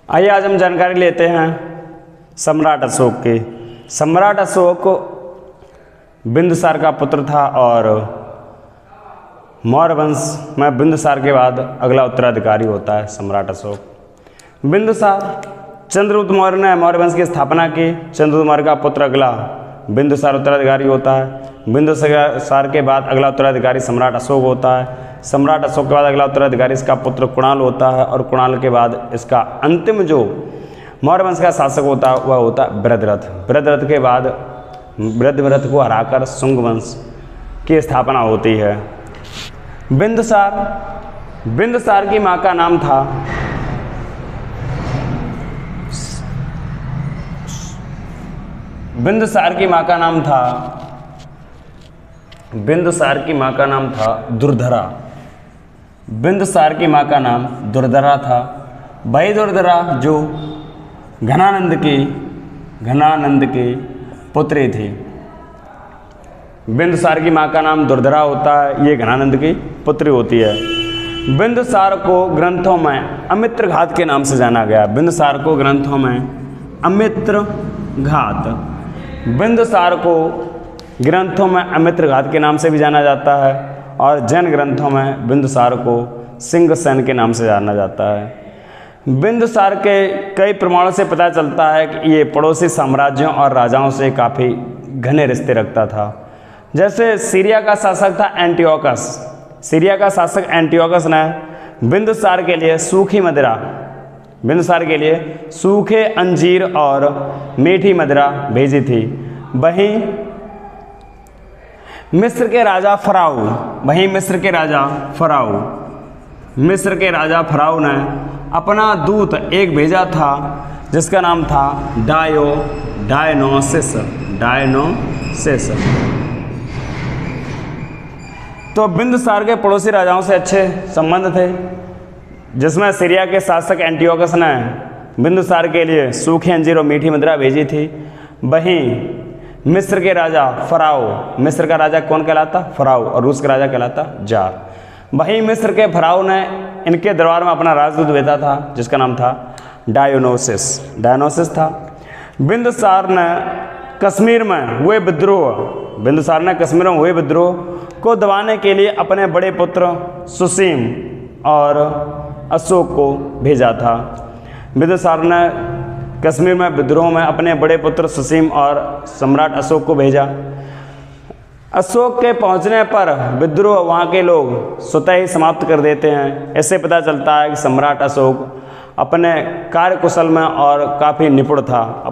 आइए आज हम जानकारी लेते हैं सम्राट अशोक की। सम्राट अशोक बिंदुसार का पुत्र था और मौर्य वंश में बिंदुसार के बाद अगला उत्तराधिकारी होता है सम्राट अशोक। बिंदुसार चंद्रगुप्त मौर्य ने मौर्य वंश की स्थापना की। चंद्रगुप्त मौर्य का पुत्र अगला बिंदुसार उत्तराधिकारी होता है। बिंदुसार के बाद अगला उत्तराधिकारी सम्राट अशोक होता है। सम्राट अशोक के बाद अगला उत्तराधिकारी इसका पुत्र कुणाल होता है और कुणाल के बाद इसका अंतिम जो मौर्य वंश का शासक होता है वह होता है बृहद्रथ। बृहद्रथ के बाद बृहद्रथ को हराकर शुंग वंश की स्थापना होती है। बिंदुसार की मां का नाम था बिंदुसार की मां का नाम था दुर्धरा। बिंदुसार की मां का नाम दुर्धरा था। वही दुर्धरा जो घनानंद की पुत्री थी। बिंदुसार की मां का नाम दुर्धरा होता है, ये घनानंद की पुत्री होती है। बिंदुसार को ग्रंथों में अमित्र घात के नाम से जाना गया। बिंदुसार को ग्रंथों में अमित्र घात के नाम से भी जाना जाता है और जैन ग्रंथों में बिंदुसार को सिंहसेन के नाम से जाना जाता है। बिंदुसार के कई प्रमाणों से पता चलता है कि ये पड़ोसी साम्राज्यों और राजाओं से काफ़ी घने रिश्ते रखता था। जैसे सीरिया का शासक था एंटियोकस। सीरिया का शासक एंटियोकस ने बिंदुसार के लिए सूखे अंजीर और मीठी मदिरा भेजी थी। वहीं मिस्र के राजा फराउ ने अपना दूत एक भेजा था जिसका नाम था डायनोसिस। तो बिंदुसार के पड़ोसी राजाओं से अच्छे संबंध थे, जिसमें सीरिया के शासक एंटियोकस ने बिंदुसार के लिए सूखे अंजीर और मीठी मदिरा भेजी थी। वहीं मिस्र के राजा फराउ, मिस्र का राजा कौन कहलाता? फराउ। और रूस का राजा कहलाता जार। वहीं मिस्र के फराउ ने इनके दरबार में अपना राजदूत भेजा था जिसका नाम था डायनोसिस था। बिंदुसार ने कश्मीर में हुए विद्रोह को दबाने के लिए अपने बड़े पुत्र सुसीम और अशोक को भेजा था। बिंदुसार ने कश्मीर में विद्रोह में अपने बड़े पुत्र सुसीम और सम्राट अशोक को भेजा। अशोक के पहुंचने पर विद्रोह वहां के लोग स्वतः ही समाप्त कर देते हैं। ऐसे पता चलता है कि सम्राट अशोक अपने कार्यकुशल में काफ़ी निपुण था।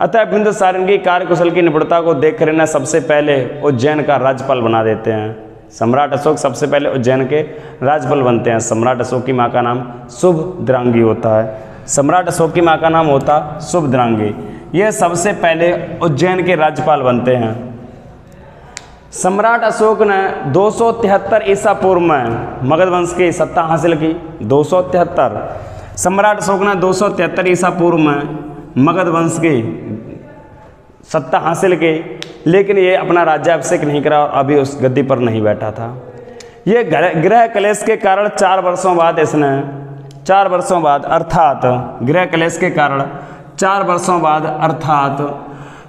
अतः बिंदुसार की कार्यकुशल की निपुणता को देखकर इन्हें सबसे पहले उज्जैन का राज्यपाल बना देते हैं। सम्राट अशोक सबसे पहले उज्जैन के राज्यपाल बनते हैं। सम्राट अशोक की मां का नाम शुभद्रांगी होता है। ये सबसे पहले उज्जैन के राज्यपाल बनते हैं। सम्राट अशोक ने 273 ईसा पूर्व में मगध वंश की सत्ता हासिल की। 273 सम्राट अशोक ने 273 ईसा पूर्व में मगध वंश की सत्ता हासिल की, लेकिन ये अपना राज्याभिषेक नहीं करा और अभी उस गद्दी पर नहीं बैठा था। ये गृह क्लेश के कारण 4 वर्षों बाद अर्थात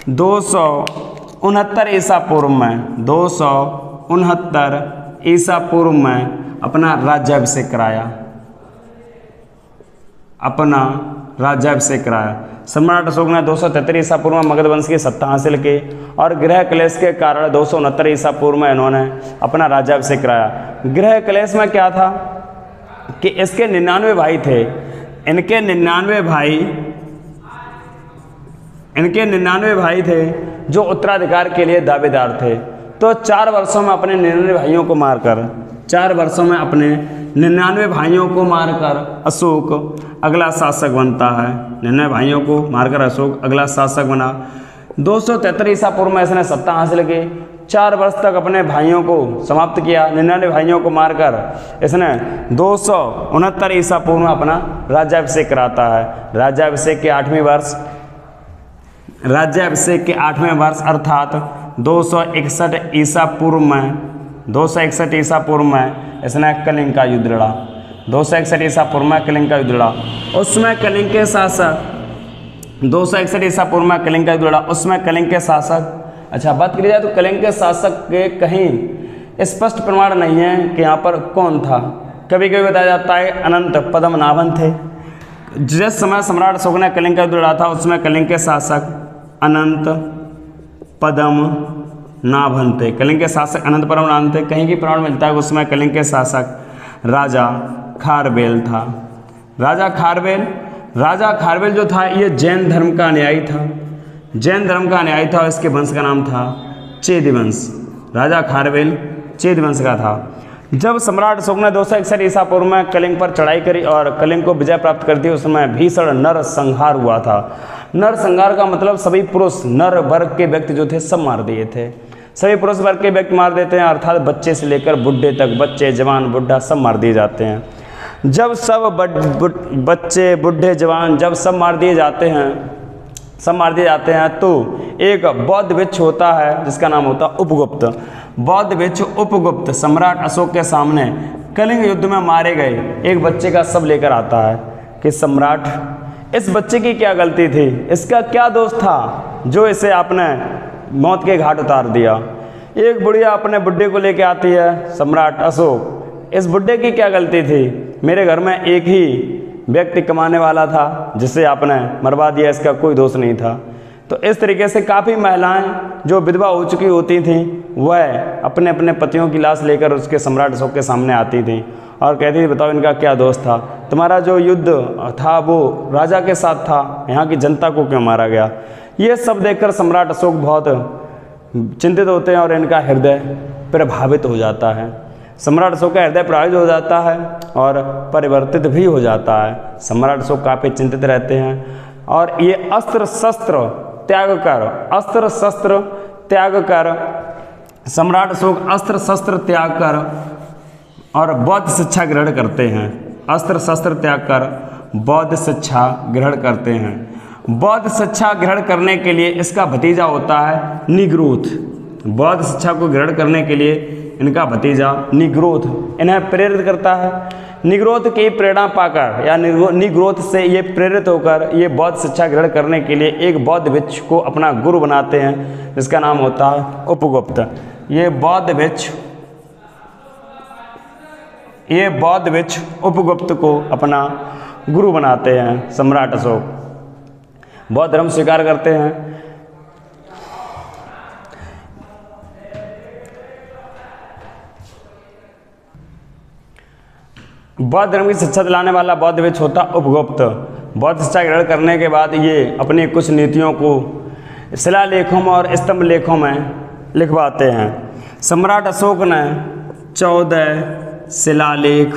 269 ईसा पूर्व में अपना राज्याभिषेक कराया। सम्राट अशोक ने 273 ईसा पूर्व में मगध वंश की सत्ता हासिल की और गृह क्लेश के कारण 269 ईसा पूर्व में इन्होंने अपना राज्याभिषेक कराया। गृह क्लेश में क्या था कि इसके 99 भाई थे। इनके 99 भाई थे जो उत्तराधिकार के लिए दावेदार थे। तो 4 वर्षों में अपने 99 भाइयों को मारकर अशोक अगला शासक बनता है। 99 भाइयों को मारकर अशोक अगला शासक बना। 273 ईसा पूर्व में इसने सत्ता हासिल की। 4 वर्ष तक अपने भाइयों को समाप्त किया। 99 भाइयों को मारकर इसने 269 ईसा पूर्व में अपना राज्याभिषेक कराता है। राज्याभिषेक के 8वें वर्ष अर्थात 261 ईसा पूर्व में इसने कलिंग का युद्ध लड़ा। 261 ईसा पूर्व में कलिंग का युद्ध लड़ा, उसमें कलिंग के शासक 261 ईसा पूर्व में कलिंग का युद्ध लड़ा, उसमें कलिंग के शासक, अच्छा बात करी जाए तो कलिंग के शासक के कहीं स्पष्ट प्रमाण नहीं है कि यहाँ पर कौन था। कभी कभी बताया जाता है अनंत पद्मनाभन थे। जिस समय सम्राट अशोक ने कलिंग का युद्ध लड़ा था उसमें कलिंग के शासक अनंत पद्मनाभन थे। कलिंग के शासक अनंत पद्मनाभन थे। कहीं की प्रमाण मिलता है उसमें कलिंग के शासक राजा खारवेल था। राजा खारवेल जो था ये जैन धर्म का अनुयायी था, जैन धर्म का अनुयायी था और इसके वंश का नाम था चेद वंश। राजा खारवेल चेद वंश का था। जब सम्राट अशोक ने 261 ईसा पूर्व में कलिंग पर चढ़ाई करी और कलिंग को विजय प्राप्त कर दी, उस समय भीषण नर संहार हुआ था। नर संहार का मतलब सभी पुरुष नर वर्ग के व्यक्ति जो थे सब मार दिए थे। सभी पुरुष वर्ग के व्यक्ति मार देते हैं, अर्थात बच्चे से लेकर बुढ़े तक, बच्चे जवान बुढ़ा सब मार दिए जाते हैं। जब सब बच्चे बुढ़े जवान जब सब मार दिए जाते हैं तो एक बौद्ध भिक्षु होता है जिसका नाम होता है उपगुप्त। बौद्ध भिक्षु उपगुप्त सम्राट अशोक के सामने कलिंग युद्ध में मारे गए एक बच्चे का शव लेकर आता है कि सम्राट इस बच्चे की क्या गलती थी, इसका क्या दोष था जो इसे आपने मौत के घाट उतार दिया। एक बुढ़िया अपने बुढ़े को लेकर आती है, सम्राट अशोक इस बुढ़े की क्या गलती थी, मेरे घर में एक ही व्यक्ति कमाने वाला था जिसे आपने मरवा दिया, इसका कोई दोष नहीं था। तो इस तरीके से काफ़ी महिलाएं जो विधवा हो चुकी होती थीं वह अपने अपने पतियों की लाश लेकर उसके सम्राट अशोक के सामने आती थीं और कहती थी बताओ इनका क्या दोष था, तुम्हारा जो युद्ध था वो राजा के साथ था, यहाँ की जनता को क्यों मारा गया। ये सब देखकर सम्राट अशोक बहुत चिंतित होते हैं और इनका हृदय प्रभावित हो जाता है। सम्राट अशोक का हृदय प्रभावित हो जाता है और परिवर्तित भी हो जाता है। सम्राट अशोक काफ़ी चिंतित रहते हैं और ये अस्त्र शस्त्र त्याग कर सम्राट अशोक अस्त्र शस्त्र त्याग कर और बौद्ध शिक्षा ग्रहण करते हैं। अस्त्र शस्त्र त्याग कर बौद्ध शिक्षा ग्रहण करते हैं। बौद्ध शिक्षा ग्रहण करने के लिए इसका भतीजा होता है निग्रोथ। बौद्ध शिक्षा को ग्रहण करने के लिए इनका भतीजा निग्रोथ इन्हें प्रेरित करता है। निग्रोथ की प्रेरणा पाकर या निग्रोथ से ये प्रेरित होकर ये बौद्ध शिक्षा ग्रहण करने के लिए एक बौद्ध भिक्षु को अपना गुरु बनाते हैं जिसका नाम होता है उपगुप्त। ये बौद्ध भिक्षु उपगुप्त को अपना गुरु बनाते हैं। सम्राट अशोक बौद्ध धर्म स्वीकार करते हैं। बौद्ध धर्म की शिक्षा दिलाने वाला बौद्ध भिक्षु होता उपगुप्त। बौद्ध शिक्षा ग्रहण करने के बाद ये अपनी कुछ नीतियों को शिलालेखों में और स्तंभ लेखों में लिखवाते हैं। सम्राट अशोक ने 14 शिलालेख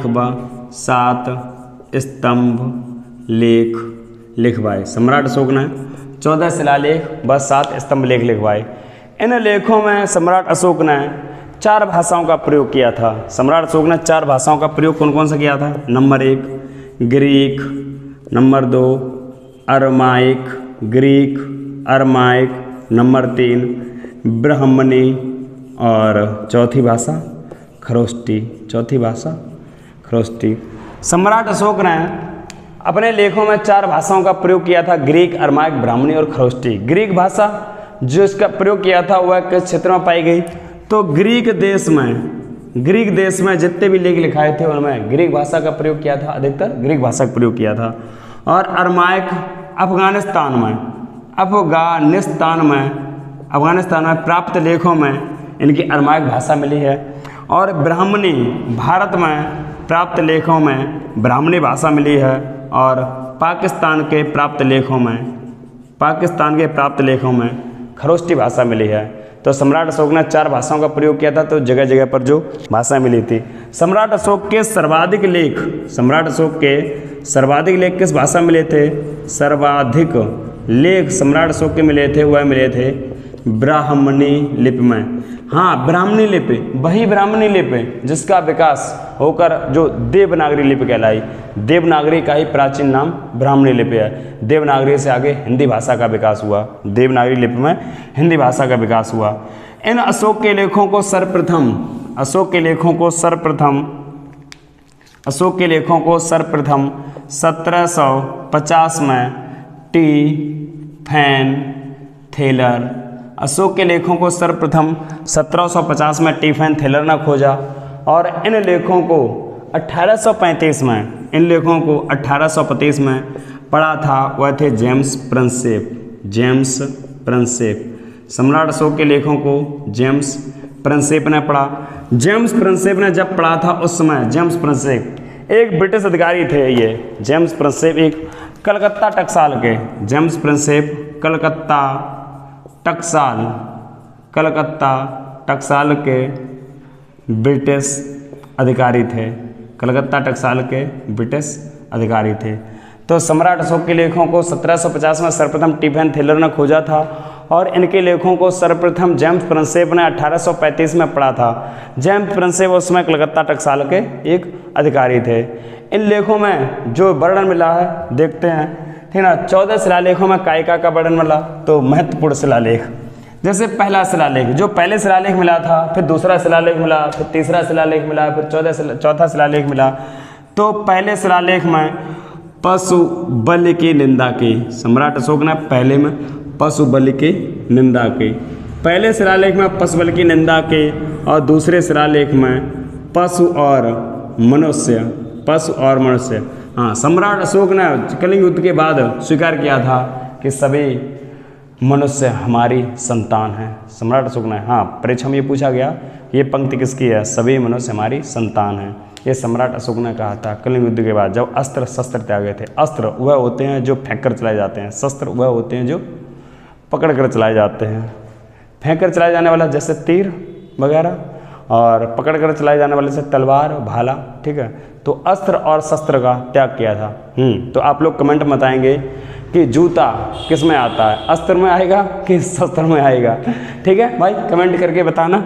व 7 स्तंभ लेख लिखवाए। सम्राट अशोक ने 14 शिलालेख व 7 स्तंभ लेख लिखवाए। इन लेखों में सम्राट अशोक ने 4 भाषाओं का प्रयोग किया था। सम्राट अशोक ने 4 भाषाओं का प्रयोग कौन कौन सा किया था? Number 1 Greek, number 2 Aramaic, number 3 ब्राह्मणी और चौथी भाषा खरोष्टी। सम्राट अशोक ने अपने लेखों में 4 भाषाओं का प्रयोग किया था, ग्रीक, अरमाइक, ब्राह्मणी और खरोष्टी। ग्रीक भाषा जो इसका प्रयोग किया था वह किस क्षेत्र में पाई गई? तो ग्रीक देश में जितने भी लेख लिखाए थे उनमें ग्रीक भाषा का प्रयोग किया था, अधिकतर ग्रीक भाषा का प्रयोग किया था। और अरमाइक अफगानिस्तान में प्राप्त लेखों में इनकी अरमाइक भाषा मिली है। और ब्राह्मणी भारत में प्राप्त लेखों में ब्राह्मणी भाषा मिली है। और पाकिस्तान के प्राप्त लेखों में खरोष्टी भाषा मिली है। तो सम्राट अशोक ने 4 भाषाओं का प्रयोग किया था, तो जगह जगह पर जो भाषा मिली थी। सम्राट अशोक के सर्वाधिक लेख किस भाषा में मिले थे? सर्वाधिक लेख सम्राट अशोक के मिले थे ब्राह्मणी लिपि में। हाँ, ब्राह्मणी लिपि, वही ब्राह्मणी लिपि जिसका विकास होकर जो देवनागरी लिपि कहलाई। देवनागरी का ही प्राचीन नाम ब्राह्मणी लिपि है। देवनागरी से आगे हिंदी भाषा का विकास हुआ। देवनागरी लिपि में हिंदी भाषा का विकास हुआ। इन अशोक के लेखों को सर्वप्रथम अशोक के लेखों को सर्वप्रथम 1750 में टी फैन थेलर, अशोक के लेखों को सर्वप्रथम 1750 में टी फैन थेलर ने खोजा और इन लेखों को 1835 में पढ़ा था वह थे जेम्स प्रिंसेप। सम्राट अशोक के लेखों को जेम्स प्रिंसेप ने पढ़ा। जेम्स प्रिंसेप ने जब पढ़ा था उस समय जेम्स प्रिंसेप एक ब्रिटिश अधिकारी थे। ये जेम्स प्रिंसेप एक कलकत्ता टकसाल के, जेम्स प्रिंसेप कलकत्ता टकसाल के ब्रिटिश अधिकारी थे। कलकत्ता टकसाल के ब्रिटिश अधिकारी थे। तो सम्राट अशोक के लेखों को 1750 में सर्वप्रथम टी फैन थेलर ने खोजा था और इनके लेखों को सर्वप्रथम जेम्स प्रिंसेप ने 1835 में पढ़ा था। जेम्स प्रिंसेप उस समय कलकत्ता टकसाल के एक अधिकारी थे। इन लेखों में जो वर्णन मिला है देखते हैं, ठीक ना। 14 शिलालेखों में कायिका का वर्णन मिला, तो महत्वपूर्ण शिलालेख जैसे पहला शिलालेख, जो पहले शिलालेख मिला था, फिर दूसरा शिलालेख मिला, फिर तीसरा शिलालेख मिला, फिर चौथा शिलालेख मिला। तो पहले शिलालेख में पशु बलि की निंदा की, सम्राट अशोक ने पहले में पशु बलि की निंदा की। पहले शिलालेख में पशु बलि की निंदा की और दूसरे शिलालेख में पशु और मनुष्य। हाँ, सम्राट अशोक ने कलिंग युद्ध के बाद स्वीकार किया था कि सभी मनुष्य हमारी संतान है। सम्राट अशोक ने, हाँ, परीक्षा में ये पूछा गया ये पंक्ति किसकी है, सभी मनुष्य हमारी संतान है। ये सम्राट अशोक ने कहा था कलिंग युद्ध के बाद, जब अस्त्र शस्त्र त्यागे थे। अस्त्र वह होते हैं जो फेंक कर चलाए जाते हैं, शस्त्र वह होते हैं जो पकड़ कर चलाए जाते हैं। फेंक कर चलाए जाने वाला जैसे तीर वगैरह, और पकड़ कर चलाए जाने वाले से तलवार भाला, ठीक है। तो अस्त्र और शस्त्र का त्याग किया था। तो आप लोग कमेंट में बताएंगे कि जूता किस में आता है, अस्त्र में आएगा कि शस्त्र में आएगा, ठीक है भाई, कमेंट करके बताना,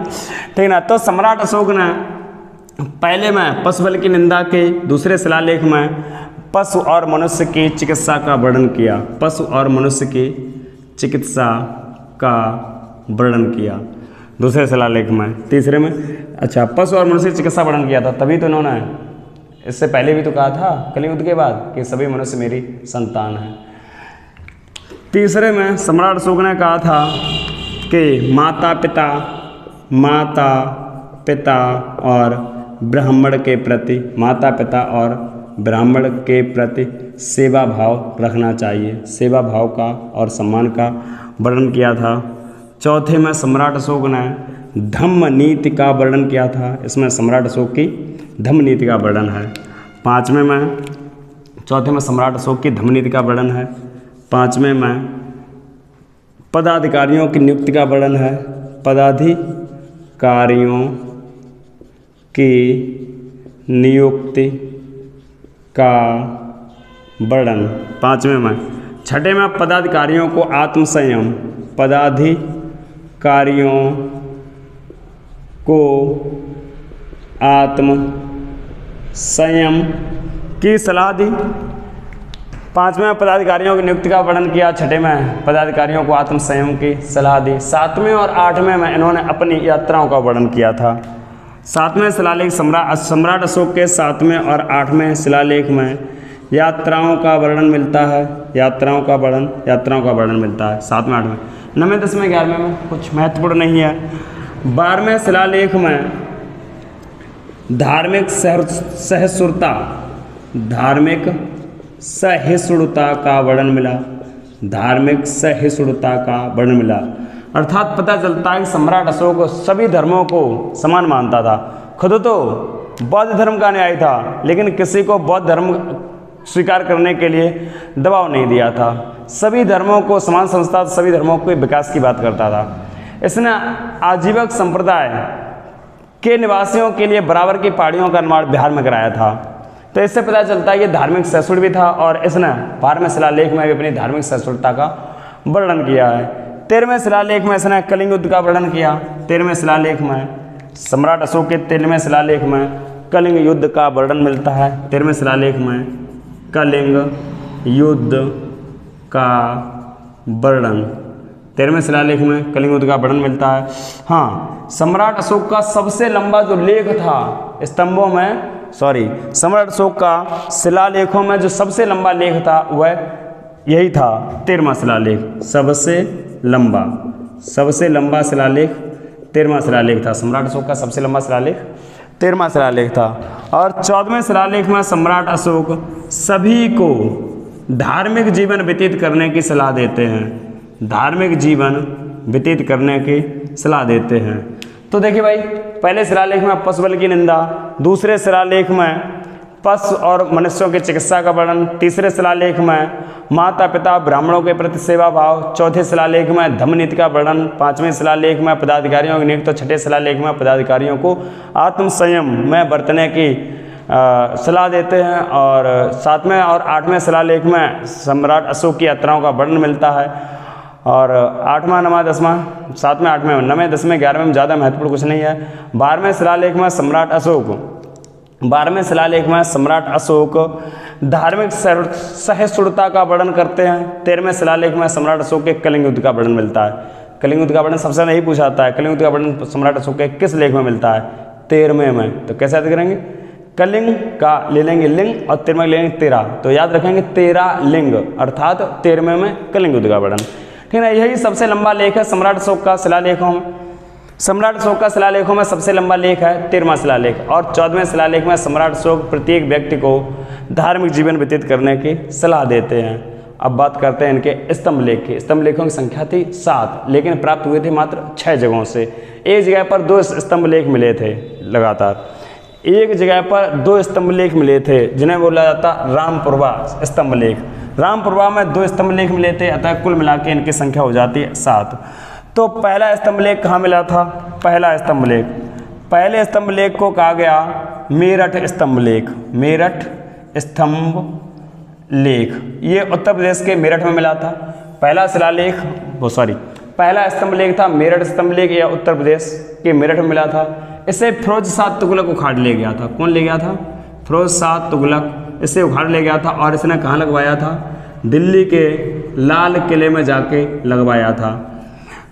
ठीक ना। तो सम्राट अशोक ने पहले में पशु बलि की निंदा के, दूसरे शिलालेख में पशु और मनुष्य की चिकित्सा का वर्णन किया, पशु और मनुष्य की चिकित्सा का वर्णन किया दूसरे शिलालेख में। तीसरे में अच्छा पशु और मनुष्य की चिकित्सा वर्णन किया था, तभी तो इन्होंने इससे पहले भी तो कहा था कलिंग युद्ध के बाद कि सभी मनुष्य मेरी संतान है। तीसरे में सम्राट अशोक ने कहा था कि माता पिता और ब्राह्मण के प्रति सेवा भाव रखना चाहिए, सेवा भाव का और सम्मान का वर्णन किया था। चौथे में सम्राट अशोक ने धम्म नीति का वर्णन किया था, इसमें सम्राट अशोक की धम्म नीति का वर्णन है। चौथे में सम्राट अशोक की धम्म नीति का वर्णन है। पाँचवें में पदाधिकारियों की नियुक्ति का वर्णन है, पदाधिकारियों की नियुक्ति का वर्णन पाँचवें में। छठे में पदाधिकारियों को आत्मसंयम, पदाधिकारियों को आत्मसंयम की सलाह दी। पाँचवें में पदाधिकारियों की नियुक्ति का वर्णन किया, छठे में पदाधिकारियों को आत्मसंयम की सलाह दी। सातवें और आठवें में इन्होंने अपनी यात्राओं का वर्णन किया था। सातवें शिलालेख सम्राट अशोक के 7वें और 8वें शिलालेख में यात्राओं का वर्णन मिलता है, यात्राओं का वर्णन मिलता है 7वें 8वें। 9वें 10वें 11वें में कुछ महत्वपूर्ण नहीं है। 12वें शिलालेख में धार्मिक सहिष्णुता का वर्णन मिला, अर्थात पता चलता है कि सम्राट अशोक सभी धर्मों को समान मानता था। खुद तो बौद्ध धर्म का अनुयायी था, लेकिन किसी को बौद्ध धर्म स्वीकार करने के लिए दबाव नहीं दिया था। सभी धर्मों को समान समझता, सभी धर्मों के विकास की बात करता था। इसने आजीवक संप्रदाय के निवासियों के लिए बराबर की पहाड़ियों का निर्माण बिहार में कराया था। तो इससे पता चलता है ये धार्मिक सहिष्णु भी था और इसने 12वें शिलालेख में भी अपनी धार्मिक सहिष्णुता का वर्णन किया है। 13वें शिलालेख में इसने कलिंग युद्ध का वर्णन किया। 13वें शिलालेख में सम्राट अशोक के 13वें शिलालेख में कलिंग युद्ध का वर्णन मिलता है। 13वें शिलालेख में कलिंग युद्ध का वर्णन 13वें शिलालेख में कलिंग युद्ध का वर्णन मिलता है। हाँ, सम्राट अशोक का सबसे लंबा जो लेख था स्तंभों में, सम्राट अशोक का शिलालेखों में जो सबसे लंबा लेख था वह यही था 13वां शिलालेख। सबसे लंबा शिलालेख 13वां शिलालेख था। सम्राट अशोक का सबसे लंबा शिलालेख 13वां शिलालेख था। और 14वें शिलालेख में सम्राट अशोक सभी को धार्मिक जीवन व्यतीत करने की सलाह देते हैं। धार्मिक जीवन व्यतीत करने की सलाह देते हैं। तो देखिए भाई, पहले शिलालेख में पशु बल की निंदा, दूसरे शिलालेख में पशु और मनुष्यों की चिकित्सा का वर्णन, तीसरे शिलालेख में माता पिता ब्राह्मणों के प्रति सेवा भाव, चौथे शिलालेख में धम्म नीति का वर्णन, पांचवें शिलालेख में पदाधिकारियों की नियुक्ति, तो छठे शिलालेख में पदाधिकारियों को आत्म संयम में बरतने की सलाह देते हैं। और 7वें और 8वें शिलालेख में सम्राट अशोक की यात्राओं का वर्णन मिलता है। और 8वां 9वां 10वां 7वें 8वें 9वें 10वें 11वें में ज़्यादा महत्वपूर्ण कुछ नहीं है। 12वें शिलालेख में सम्राट अशोक धार्मिक सहिष्णुता का वर्णन करते हैं। 13वें शिलालेख में सम्राट अशोक के कलिंग युद्ध का वर्णन मिलता है। कलिंग युद्ध का वर्णन सबसे नहीं पूछा जाता है। कलिंग युद्ध का वर्णन सम्राट अशोक के किस लेख में मिलता है? 13वें में। तो कैसे याद करेंगे? कलिंग का ले लेंगे लिंग और 13वें ले लेंगे तेरा, तो याद रखेंगे 13 लिंग, अर्थात 13वें में कलिंग युद्ध का वर्णन। ठीक है, यही सबसे लंबा लेख है सम्राट अशोक का शिलालेखों में। सम्राट अशोक का शिलालेखों में सबसे लंबा लेख है 13वां शिलालेख। और 14वें शिलालेख में सम्राट अशोक प्रत्येक व्यक्ति को धार्मिक जीवन व्यतीत करने की सलाह देते हैं। अब बात करते हैं इनके स्तंभ लेख की। स्तंभ लेखों की संख्या थी 7, लेकिन प्राप्त हुए थे मात्र 6 जगहों से। एक जगह पर 2 स्तंभ लेख मिले थे लगातार, एक जगह पर 2 स्तंभ लेख मिले थे जिन्हें बोला जाता रामपुरवा स्तंभ लेख। रामपुरवा में 2 स्तंभ लेख मिले थे, अतः कुल मिला के इनकी संख्या हो जाती है 7। तो पहला स्तंभ लेख कहाँ मिला था? पहले स्तंभ लेख को कहा गया मेरठ स्तंभ लेख। मेरठ स्तंभ लेख ये उत्तर प्रदेश के मेरठ में मिला था। पहला स्तंभ लेख था मेरठ स्तंभ लेख, यह उत्तर प्रदेश के मेरठ में मिला था। इसे फिरोज शाह तुगलक उखाड़ ले गया था। कौन ले गया था? फिरोज शाह तुगलक इसे उखाड़ ले गया था। और इसने कहाँ लगवाया था? दिल्ली के लाल किले में जाके लगवाया था।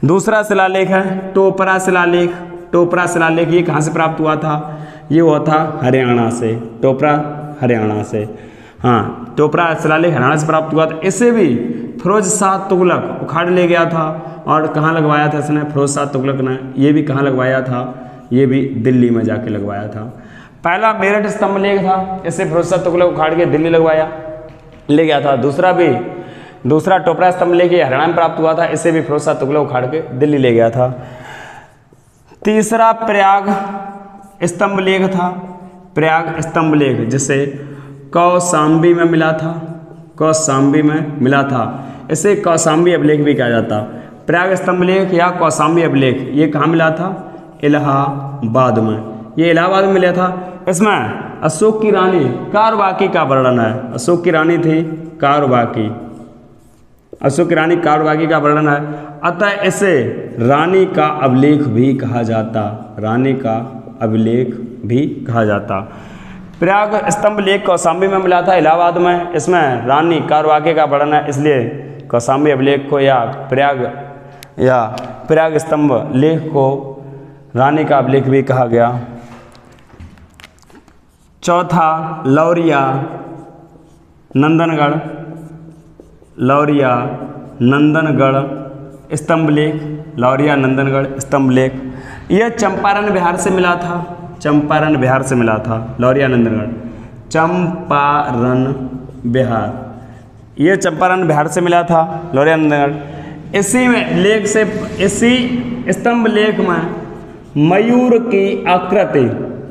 दूसरा शिलालेख है टोपरा शिलालेख। टोपरा शिलालेख ये कहाँ से प्राप्त हुआ था? ये हुआ था हरियाणा से। टोपरा हरियाणा से, हाँ, टोपरा शिलालेख हरियाणा से प्राप्त हुआ था। इसे भी फिरोज शाह तुगलक उखाड़ ले गया था। और कहाँ लगवाया था इसने? फिरोज शाह तुगलक ने ये भी कहाँ लगवाया था? ये भी दिल्ली में जाके लगवाया था। पहला मेरठ स्तंभ लेख था, इसे फिरोज शाह तुगलक उखाड़ के दिल्ली ले गया था। दूसरा टोपरा स्तंभ लेख हरियाणा में प्राप्त हुआ था, इसे भी फिरोज शाह तुगलक उखाड़ के दिल्ली ले गया था। तीसरा प्रयाग स्तंभ लेख था। प्रयाग स्तंभ लेख जिसे कौशाम्बी में मिला था, इसे कौशाम्बी अभिलेख भी कहा जाता। प्रयाग स्तंभ लेख या कौशाम्बी अभिलेख ये कहाँ मिला था? इलाहाबाद में। ये इलाहाबाद में मिला था। इसमें अशोक की रानी कारवाकी का वर्णन है। अशोक की रानी थी कारवाकी, अशोक की रानी कारवाकी का वर्णन है। अतः इसे रानी का अभिलेख भी कहा जाता। प्रयाग स्तंभ लेख कौशाम्बी में मिला था इलाहाबाद में। इसमें रानी कारवाकी का वर्णन है, इसलिए कौशाम्बी अभिलेख को या प्रयाग स्तंभ लेख को रानी का अभिलेख भी कहा गया। चौथा लौरिया नंदनगढ़ स्तंभ लेख। लौरिया नंदनगढ़ स्तंभ लेख यह चंपारण बिहार से मिला था। लौरिया नंदनगढ़ चंपारण बिहार से मिला था लौरिया नंदनगढ़। इसी स्तंभ लेख में मयूर की आकृति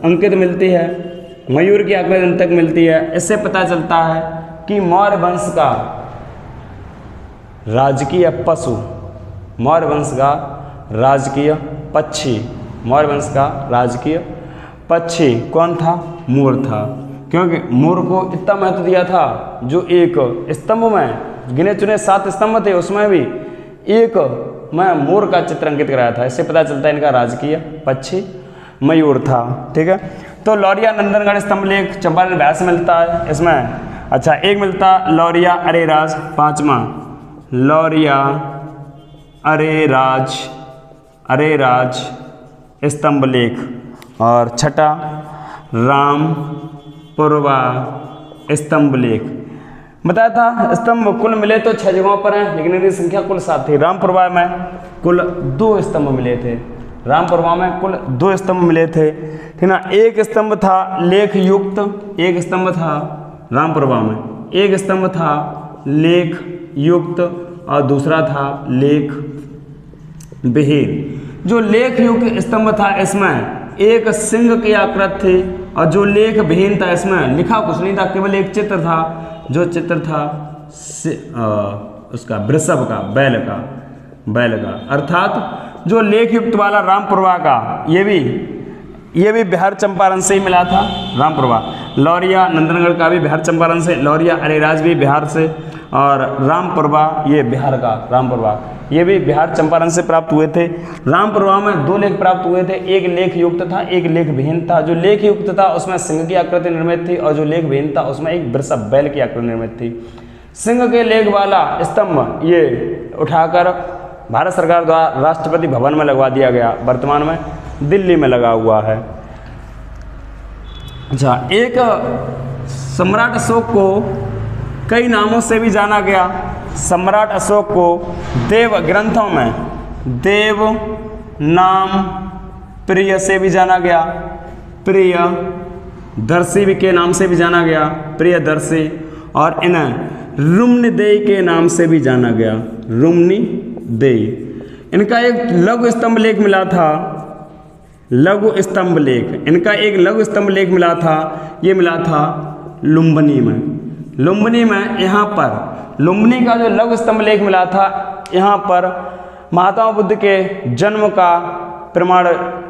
अंकित मिलती है। मयूर की आकृति अंत तक मिलती है। इससे पता चलता है कि मौर्य वंश का राजकीय पशु, मौर्य वंश का राजकीय पक्षी कौन था? मोर था। क्योंकि मोर को इतना महत्व दिया था, जो एक स्तंभ में गिने चुने 7 स्तंभ थे, उसमें भी एक में मोर का चित्र अंकित कराया था। इससे पता चलता है इनका राजकीय पक्षी मयूर था। ठीक है, तो लौरिया नंदनगढ़ स्तंभ लेख चंपारण बिहार से मिलता है। इसमें एक मिलता लौरिया अरेराज, 5वां लौरिया अरेराज स्तंभ लेख। और छठा रामपुरवा स्तंभ लेख। बताया था स्तंभ कुल मिले तो 6 जगहों पर हैं, लेकिन इनकी संख्या कुल 7 थी। रामपुरवा में कुल 2 स्तंभ मिले थे। रामपुरवा में कुल 2 स्तंभ मिले थे, ठीक ना। एक स्तंभ था लेख युक्त, एक स्तंभ था रामपुरवा में, एक स्तंभ था लेख युक्त और दूसरा था लेख विहीन। जो लेख युक्त स्तंभ था इसमें एक सिंह की आकृति थी, और जो लेख विहीन था इसमें लिखा कुछ नहीं था, केवल एक चित्र था। जो चित्र था उसका वृषभ का, बैल का। अर्थात जो लेख युक्त वाला रामपुरवा का ये भी बिहार चंपारण से ही मिला था। रामपुरवा लौरिया नंदनगढ़ का भी बिहार चंपारण से, लौरिया अरेराज भी बिहार से, और रामपुरवा ये बिहार का रामपुरवा ये भी बिहार चंपारण से प्राप्त हुए थे। रामपुरवा में 2 लेख प्राप्त हुए थे, एक लेख युक्त था, एक लेख विहीन था। जो लेख युक्त था उसमें सिंह की आकृति निर्मित थी, और जो लेख विहीन था उसमें एक वृषभ बैल की आकृति निर्मित थी। सिंह के लेख वाला स्तंभ ये उठाकर भारत सरकार द्वारा राष्ट्रपति भवन में लगवा दिया गया, वर्तमान में दिल्ली में लगा हुआ है। अच्छा, एक सम्राट अशोक को कई नामों से भी जाना गया। सम्राट अशोक को देव ग्रंथों में देव नाम प्रिय से भी जाना गया, प्रियदर्शी के नाम से भी जाना गया, प्रियदर्शी, और इन्हें रुम्नदेयी के नाम से भी जाना गया, रुम्नदेयी। इनका एक लघु स्तंभ लेख मिला था, लघु स्तंभ लेख। इनका एक लघु स्तंभ लेख मिला था, ये मिला था लुम्बिनी में। यहाँ पर लुम्बिनी का जो लघु स्तंभ लेख मिला था, यहाँ पर महात्मा बुद्ध के जन्म का प्रमाण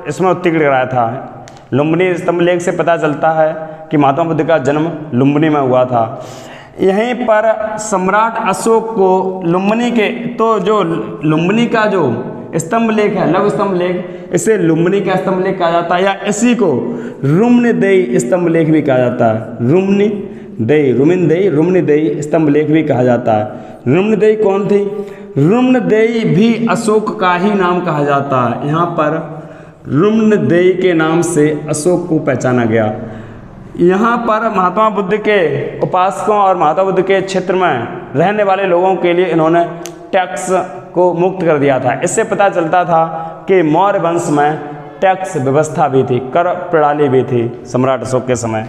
इसमें उत्तीर्ण कराया था। लुम्बिनी स्तंभ लेख से पता चलता है कि महात्मा बुद्ध का जन्म लुम्बिनी में हुआ था। यहीं पर सम्राट अशोक को लुम्बिनी के, तो जो लुम्बिनी का जो स्तंभ लेख है, लघु स्तंभ लेख, इसे लुम्बिनी का स्तंभ लेख कहा जाता है, या इसी को रुम्नदेयी स्तंभ लेख भी कहा जाता है। रुम्नदेयी स्तंभ लेख भी कहा जाता है। रुम्नदेयी कौन थी? रुम्नदेयी भी अशोक का ही नाम कहा जाता है। यहाँ पर रुम्नदेयी के नाम से अशोक को पहचाना गया। यहाँ पर महात्मा बुद्ध के उपासकों और महात्मा बुद्ध के क्षेत्र में रहने वाले लोगों के लिए इन्होंने टैक्स को मुक्त कर दिया था। इससे पता चलता था कि मौर्य वंश में टैक्स व्यवस्था भी थी, कर प्रणाली भी थी सम्राट अशोक के समय।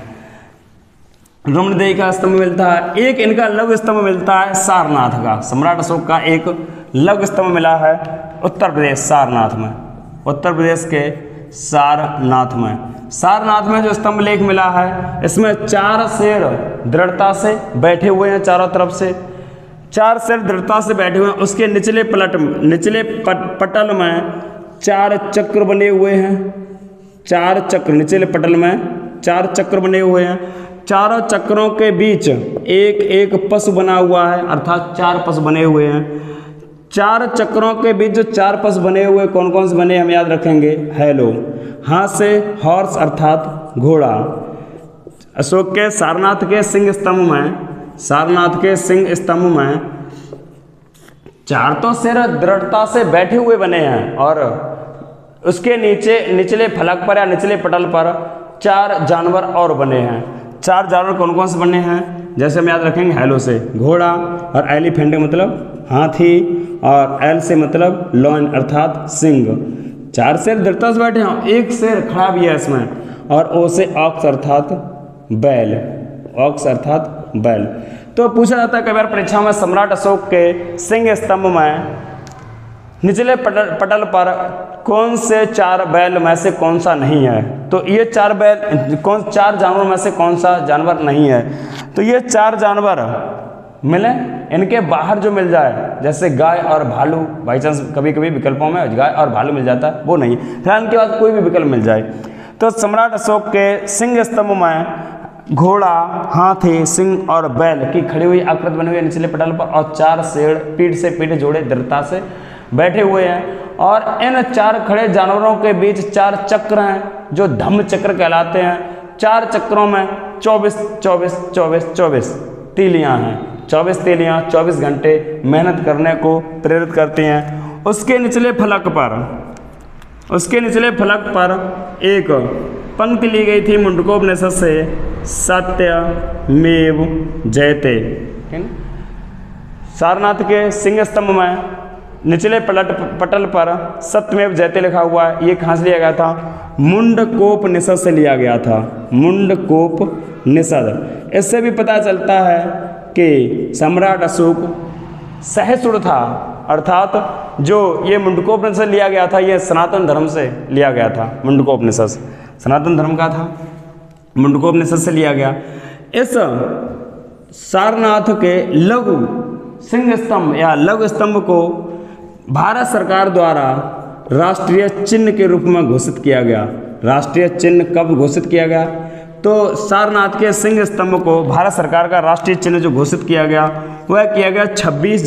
रुम्नदेयी का स्तंभ मिलता है। एक इनका लघु स्तंभ मिलता है सारनाथ का। सम्राट अशोक का एक लघु स्तंभ मिला है उत्तर प्रदेश सारनाथ में, उत्तर प्रदेश के सारनाथ में जो स्तंभ लेख मिला है, इसमें 4 शेर दृढ़ता से बैठे हुए हैं, चारों तरफ से 4 शेर दृढ़ता से बैठे हुए हैं। उसके निचले पटल में 4 चक्र बने हुए हैं, 4 चक्र निचले पटल में 4 चक्र बने हुए हैं। चारों चक्रों के बीच एक एक पशु बना हुआ है, अर्थात 4 पशु बने हुए हैं। 4 चक्रों के बीच जो 4 पशु बने हुए कौन कौन से बने हम याद रखेंगे। हेलो, हाथ से हॉर्स अर्थात घोड़ा। अशोक के सारनाथ के सिंह स्तंभ में 4 तो शेर दृढ़ता से बैठे हुए बने हैं, और उसके नीचे निचले फलक पर या निचले पटल पर 4 जानवर और बने हैं। 4 जानवर कौन कौन से बने हैं, जैसे हम याद रखेंगे हेलो से घोड़ा, और एलिफेंट मतलब हाथी, और एल से मतलब लॉयन अर्थात सिंह। 4 शेर दृढ़ता से बैठे हैं, एक शेर खड़ा भी है इसमें, और ओ से ऑक्स अर्थात बैल। तो पूछा जाता है कई बार परीक्षा में, सम्राट अशोक के सिंह स्तंभ में निचले पटल पर कौन से 4 बैल में से कौन सा नहीं है। तो ये 4 जानवरों में से कौन सा जानवर नहीं है। तो ये 4 जानवर मिले, इनके बाहर जो मिल जाए, जैसे गाय और भालू, बाई चांस कभी कभी विकल्पों में गाय और भालू मिल जाता है, वो नहीं, फिलहाल इनके बाद कोई भी विकल्प मिल जाए। तो सम्राट अशोक के सिंह स्तंभ में घोड़ा, हाथी, सिंह और बैल की खड़ी हुई आकृति बनी हुई है निचले पटल पर, और 4 शेर पीठ से पीठ जोड़े दृढ़ता से बैठे हुए हैं। और इन 4 खड़े जानवरों के बीच 4 चक्र हैं, जो धम्म चक्र कहलाते हैं। 4 चक्रों में 24 तीलियां हैं। 24 तीलियां 24 घंटे मेहनत करने को प्रेरित करती हैं। उसके निचले फलक पर एक पंक्ति ली गई थी मुंडकोपनिषद से, सत्यमेव जयते। सारनाथ के सिंह स्तंभ में निचले पटल पर सत्यमेव जयते लिखा हुआ है। ये कहाँ से लिया गया था? मुंडकोपनिषद से लिया गया था, मुंडकोपनिषद। इससे भी पता चलता है कि सम्राट अशोक सहिष्णु था, अर्थात जो ये मुंडकोपनिषद लिया गया था ये सनातन धर्म से लिया गया था। मुंडकोपनिषद सनातन धर्म का था, मुंडकोपनिषद से लिया गया। इस सारनाथ के लघु सिंह स्तंभ या लघु स्तंभ को भारत सरकार द्वारा राष्ट्रीय चिन्ह के रूप में घोषित किया गया। राष्ट्रीय चिन्ह कब घोषित किया गया? तो सारनाथ के सिंह स्तंभ को भारत सरकार का राष्ट्रीय चिन्ह जो घोषित किया गया वह किया गया 26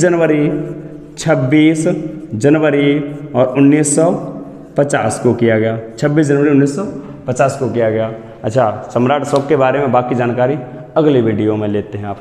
जनवरी और 1950 को किया गया। 26 जनवरी 1950 को किया गया। अच्छा, सम्राट अशोक के बारे में बाकी जानकारी अगले वीडियो में लेते हैं आप।